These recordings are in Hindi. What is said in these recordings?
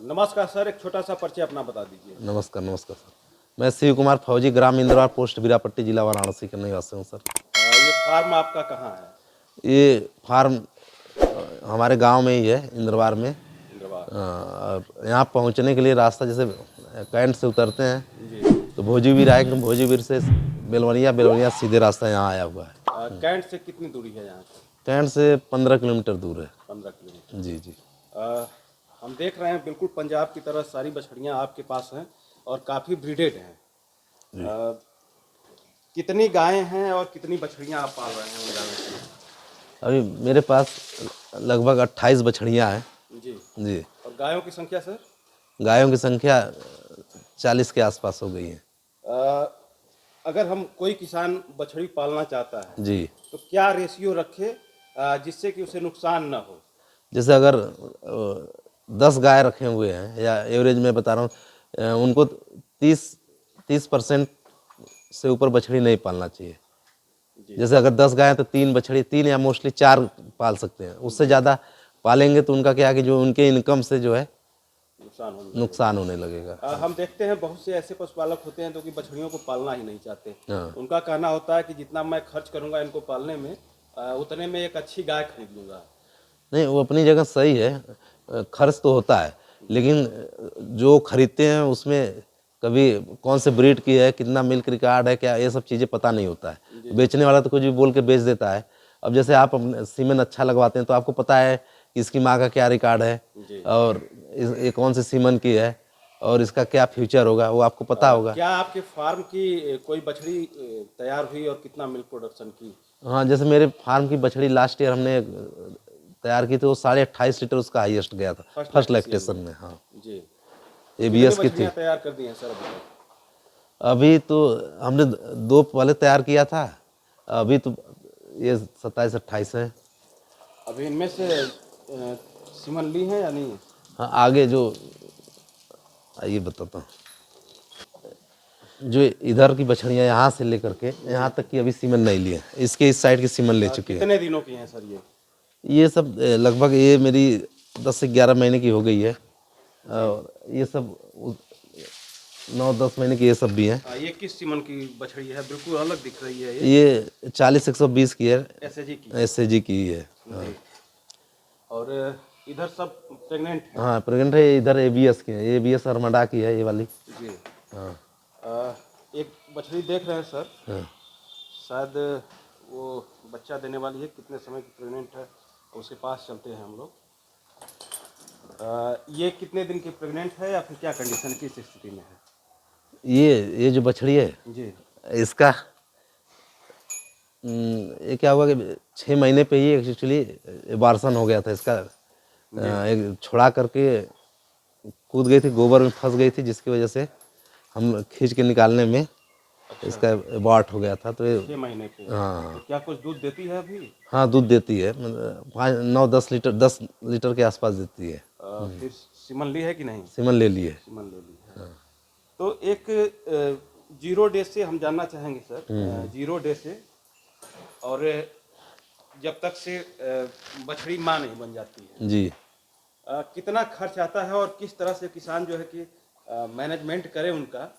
नमस्कार सर, एक छोटा सा परिचय अपना बता दीजिए। नमस्कार नमस्कार सर। मैं शिव कुमार फौजी, ग्राम इंदरवार, पोस्ट बीरापट्टी, जिला वाराणसी का निवासी हूँ सर। ये फार्म आपका कहाँ है? ये फार्म हमारे गांव में ही है, इंदरवार में। इंद्रवार। और यहाँ पहुँचने के लिए रास्ता जैसे कैंट से उतरते हैं जी। तो भोजीवीर आएंगे, भोजीवीर से बेलवनिया सीधे रास्ता यहाँ आया हुआ है। कैंट से कितनी दूरी है यहाँ से? कैंट से 15 किलोमीटर दूर है। 15 किलोमीटर। जी जी। हम देख रहे हैं बिल्कुल पंजाब की तरह सारी बछड़ियाँ आपके पास हैं और काफ़ी ब्रीडेड हैं। कितनी गायें हैं और कितनी बछड़ियाँ आप पाल रहे हैं उन गायों की? अभी मेरे पास लगभग 28 बछड़ियाँ हैं। जी। जी। और गायों की संख्या सर? गायों की संख्या 40 के आसपास हो गई है। अगर हम कोई किसान बछड़ी पालना चाहता है जी। तो क्या रेशियो रखे जिससे कि उसे नुकसान ना हो? जैसे अगर 10 गाय रखे हुए हैं, या एवरेज में बता रहा हूँ, उनको 30% से ऊपर बछड़ी नहीं पालना चाहिए। जैसे अगर 10 गाय हैं तो 3 बछड़ी, 3 या मोस्टली 4 पाल सकते हैं। उससे ज़्यादा पालेंगे तो उनका क्या है कि जो उनके इनकम से जो है नुकसान होने लगेगा। हम देखते हैं बहुत से ऐसे पशुपालक होते हैं जो कि बछड़ियों को पालना ही नहीं चाहते। हाँ। उनका कहना होता है कि जितना मैं खर्च करूंगा इनको पालने में उतने में एक अच्छी गाय खरीद लूंगा। नहीं, वो अपनी जगह सही है, खर्च तो होता है, लेकिन जो खरीदते हैं उसमें कभी कौन से ब्रीड की है, कितना मिल्क रिकॉर्ड है, क्या, ये सब चीज़ें पता नहीं होता है। बेचने वाला तो कुछ भी बोल के बेच देता है। अब जैसे आप अपने सीमेंट अच्छा लगवाते हैं तो आपको पता है कि इसकी माँ का क्या रिकॉर्ड है और ये कौन से सीमन की है और इसका क्या फ्यूचर होगा, वो आपको पता होगा। क्या आपके फार्म की कोई बछड़ी तैयार हुई और कितना मिल्क प्रोडक्शन की? हाँ, जैसे मेरे फार्म की बछड़ी लास्ट ईयर हमने तैयार की थी, वो 28.5 लीटर उसका हाईएस्ट गया था फर्स्ट लैक्टेशन में। हाँ जी। ABS की थी। तैयार कर दी हैं सर अभी तक? अभी तो हमने 2 पहले तैयार किया था, अभी तो ये 27-28 है। अभी इनमें से सीमन ली है या नहीं? हाँ, आगे जो आइए बताता हूँ। जो इधर की बछड़ियाँ यहाँ से लेकर के यहाँ तक की अभी सीमन नहीं लिए, इसके इस साइड की सीमन ले चुके हैं। कितने दिनों की हैं सर ये सब लगभग ये मेरी 10 से 11 महीने की हो गई है, और ये सब 9-10 महीने की ये सब भी हैं। ये किस सीमन की बछड़ी है? बिल्कुल अलग दिख रही है ये 40-120 की है, SAG की है। जी। और इधर सब प्रेग्नेंट है? हाँ प्रेग्नेंट है। इधर ABS की है, ABS अरमडा की है ये वाली। जी। हाँ। एक बछड़ी देख रहे हैं सर, हाँ। शायद वो बच्चा देने वाली है। कितने समय की प्रेग्नेंट है उसके पास चलते हैं हम लोग। ये कितने दिन की प्रेग्नेंट है या फिर क्या कंडीशन, किस स्थिति में है? ये जो बछड़ी है जी। इसका ये क्या हुआ कि 6 महीने पे ही एक्चुअली एबार्सन हो गया था इसका। एक छुड़ा करके कूद गई थी, गोबर में फंस गई थी, जिसकी वजह से हम खींच के निकालने में इसका एबॉर्ट हो गया था। तो ये 6 महीने पे? हाँ। तो क्या कुछ दूध देती है अभी? हाँ, दूध देती है, मतलब 9-10 लीटर, 10 लीटर के आसपास देती है। फिर सीमन ली है कि नहीं? सीमन ले लिए। सीमन ले ली है। तो एक 0 डे से हम जानना चाहेंगे सर, 0 डे से और जब तक से बछड़ी माँ नहीं बन जाती है जी। कितना खर्च आता है और किस तरह से किसान जो है कि मैनेजमेंट करे उनका,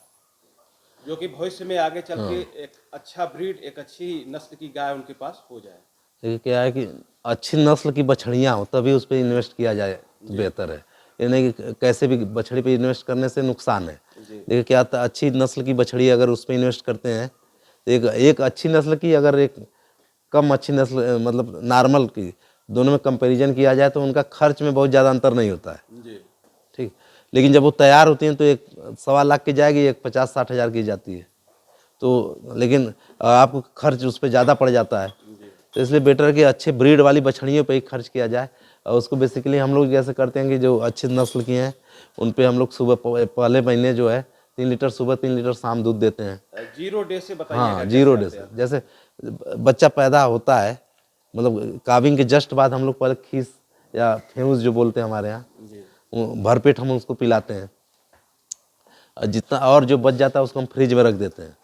जो कि भविष्य में आगे चल के एक अच्छा ब्रीड, एक अच्छी नस्ल की गाय उनके पास हो जाए? देखिए क्या है कि अच्छी नस्ल की बछड़ियाँ हो तभी उस पर इन्वेस्ट किया जाए तो बेहतर है। ये नहीं कि कैसे भी बछड़ी पे इन्वेस्ट करने से नुकसान है। देखिए क्या होता है, अच्छी नस्ल की बछड़ी अगर उस पर इन्वेस्ट करते हैं तो एक अच्छी नस्ल की, अगर एक कम अच्छी नस्ल, मतलब नॉर्मल की, दोनों में कंपैरिजन किया जाए तो उनका खर्च में बहुत ज़्यादा अंतर नहीं होता है। जी। ठीक। लेकिन जब वो तैयार होती हैं तो एक 1.25 लाख की जाएगी, एक 50-60 हज़ार की जाती है। तो लेकिन आपको खर्च उस पर ज़्यादा पड़ जाता है। तो इसलिए बेटर है कि अच्छे ब्रीड वाली बछड़ियों पे ही खर्च किया जाए। और उसको बेसिकली हम लोग जैसे करते हैं कि जो अच्छी नस्ल की हैं उन पे हम लोग सुबह पहले महीने जो है 3 लीटर सुबह 3 लीटर शाम दूध देते हैं। 0 डे से बताइए। हाँ, 0 डे से। जैसे बच्चा पैदा होता है, मतलब काविंग के जस्ट बाद हम लोग पहले खीस या फेऊस जो बोलते हैं हमारे यहाँ, भरपेट हम उसको पिलाते हैं। जितना और जो बच जाता है उसको हम फ्रिज में रख देते हैं।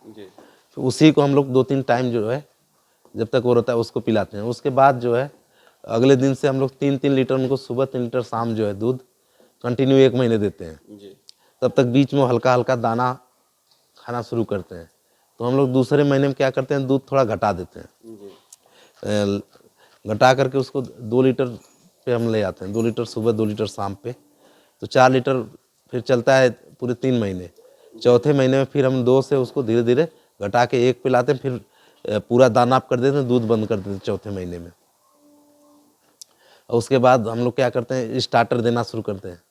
तो उसी को हम लोग 2-3 टाइम जो है जब तक वो रहता है उसको पिलाते हैं। उसके बाद जो है अगले दिन से हम लोग 3-3 लीटर उनको सुबह, 3 लीटर शाम जो है दूध कंटिन्यू 1 महीने देते हैं। जी तब तक बीच में हल्का हल्का दाना खाना शुरू करते हैं। तो हम लोग दूसरे महीने में क्या करते हैं, दूध थोड़ा घटा देते हैं। जी घटा करके उसको 2 लीटर पे हम ले आते हैं, 2 लीटर सुबह 2 लीटर शाम पे, तो 4 लीटर फिर चलता है पूरे 3 महीने। चौथे महीने में फिर हम 2 से उसको धीरे धीरे घटा के 1 पे लाते हैं, फिर पूरा दाना आप कर देते हैं, दूध बंद कर देते हैं चौथे महीने में। और उसके बाद हम लोग क्या करते हैं, स्टार्टर देना शुरू करते हैं।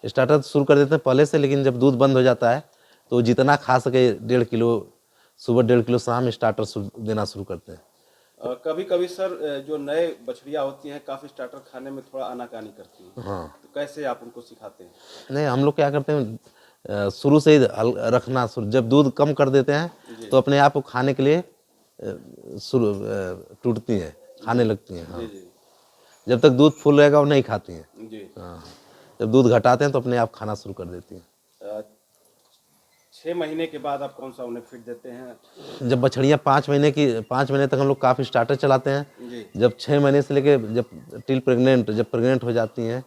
स्टार्टर शुरू कर देते हैं पहले से, लेकिन जब दूध बंद हो जाता है तो जितना खा सके 1.5 किलो सुबह 1.5 किलो शाम स्टार्टर देना शुरू करते हैं। कभी कभी सर जो नए बछड़ियाँ होती हैं काफ़ी स्टार्टर खाने में थोड़ा आनाकानी करती हैं, हाँ, तो कैसे आप उनको सिखाते हैं? नहीं हम लोग क्या करते हैं, शुरू से ही रखना जब दूध कम कर देते हैं तो अपने आप को खाने के लिए शुरू टूटती हैं, खाने लगती हैं। हाँ, जी जी जब तक दूध फुल रहेगा वो नहीं खाती हैं। जी हाँ, जब दूध घटाते हैं तो अपने आप खाना शुरू कर देती हैं। 6 महीने के बाद आप कौन सा उन्हें फीड देते हैं? जब बछड़ियाँ 5 महीने तक हम लोग काफ़ी स्टार्टर चलाते हैं। जी जब 6 महीने से लेके जब प्रेग्नेंट हो जाती हैं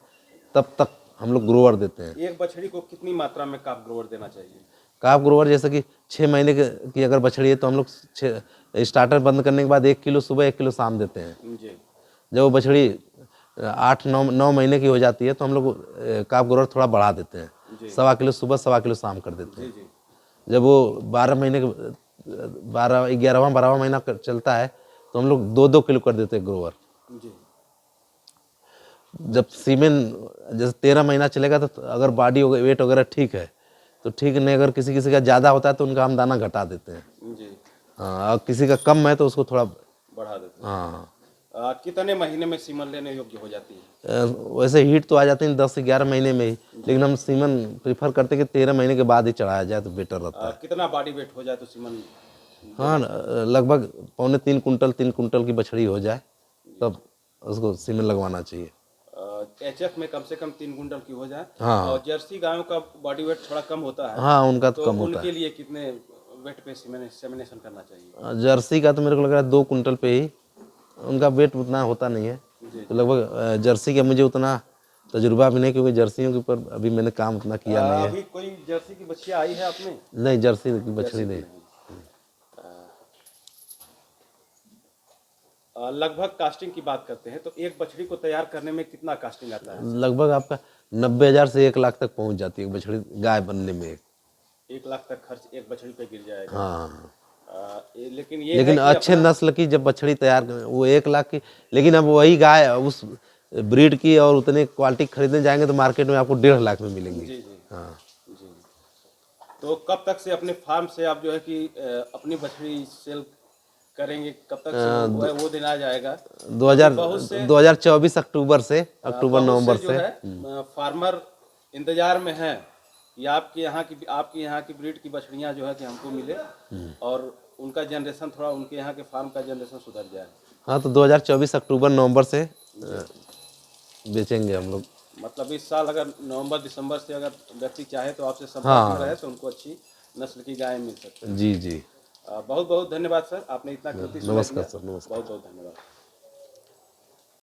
तब तक हम लोग ग्रोवर देते हैं। एक बछड़ी को कितनी मात्रा में काफ ग्रोवर देना चाहिए? काफ ग्रोवर जैसे कि 6 महीने की अगर बछड़ी है तो हम लोग स्टार्टर बंद करने के बाद 1 किलो सुबह 1 किलो शाम देते हैं। जी जब वो बछड़ी 8-9 महीने की हो जाती है तो हम लोग काफ ग्रोवर थोड़ा बढ़ा देते हैं, जी 1.25 किलो सुबह 1.25 किलो शाम कर देते जी हैं। जी जब वो 11वां महीना चलता है तो हम लोग 2-2 किलो कर देते हैं ग्रोवर। जी जब सीमेन जैसे 13 महीना चलेगा तो अगर बॉडी वेट वगैरह ठीक है तो ठीक, नहीं अगर किसी किसी का ज़्यादा होता है तो उनका हम दाना घटा देते हैं। जी हाँ, और किसी का कम है तो उसको थोड़ा बढ़ा देते हैं। हाँ, कितने महीने में सीमन लेने योग्य हो जाती है? वैसे हीट तो आ जाती है 10 से 11 महीने में ही, लेकिन हम सीमन प्रीफर करते हैं कि 13 महीने के बाद ही चढ़ाया जाए तो बेटर रहता है। कितना बॉडी वेट हो जाए तो सीमन? हाँ, लगभग 3 कुंटल की बछड़ी हो जाए तब उसको सीमन लगवाना चाहिए। एचएफ में कम से कम 3 कुंटल की हो जाए। हाँ। और जर्सी गायों का बॉडी वेट थोड़ा कम होता है, हाँ, उनका तो तो कम होता उनके लिए कितने वेट पे सेमिनेशन करना चाहिए? है। जर्सी का तो मेरे को लग रहा है 2 कुंटल पे ही, उनका वेट उतना होता नहीं है। तो लगभग जर्सी का मुझे उतना तजुर्बा भी नहीं, क्योंकि जर्सियों के ऊपर अभी मैंने काम उतना किया नहीं है। अभी कोई जर्सी की बछिया आई है आपने? नहीं, जर्सी की बछड़ी नहीं। लगभग कास्टिंग की बात करते हैं तो एक बछड़ी को तैयार करने में कितना कास्टिंग आता है? लगभग आपका 90,000 से 1 लाख तक पहुंच जाती है बछड़ी गाय बनने में। 1 लाख तक खर्च एक बछड़ी पे गिर जाएगा। हाँ, लेकिन ये लेकिन है कि अच्छे नस्ल की जब बछड़ी तैयार करें वो 1 लाख की, लेकिन अब वही गाय उस ब्रीड की और उतने क्वालिटी खरीदने जाएंगे तो मार्केट में आपको 1.5 लाख में मिलेंगी। जी जी हाँ, जी। तो कब तक से अपने फार्म से आप जो है कि अपनी बछड़ी सेल करेंगे, कब तक से वो दिन आ जाएगा? 2024 अक्टूबर से बहुत नवंबर जो से। है फार्मर इंतजार में है कि आपके यहाँ की ब्रीड की बछड़ियाँ जो है कि हमको मिले और उनका जनरेशन थोड़ा उनके यहाँ के फार्म का जनरेशन सुधर जाए। हाँ, तो 2024 अक्टूबर नवंबर से बेचेंगे हम लोग। मतलब इस साल अगर नवंबर दिसंबर से अगर व्यक्ति चाहे तो आपसे संपर्क हाँ। में रहे तो उनको अच्छी नस्ल की गाय मिल सकती है। जी जी, बहुत बहुत धन्यवाद सर, आपने इतना कीमती समय दिया। नमस्कार सर, नमस्कार। बहुत बहुत धन्यवाद।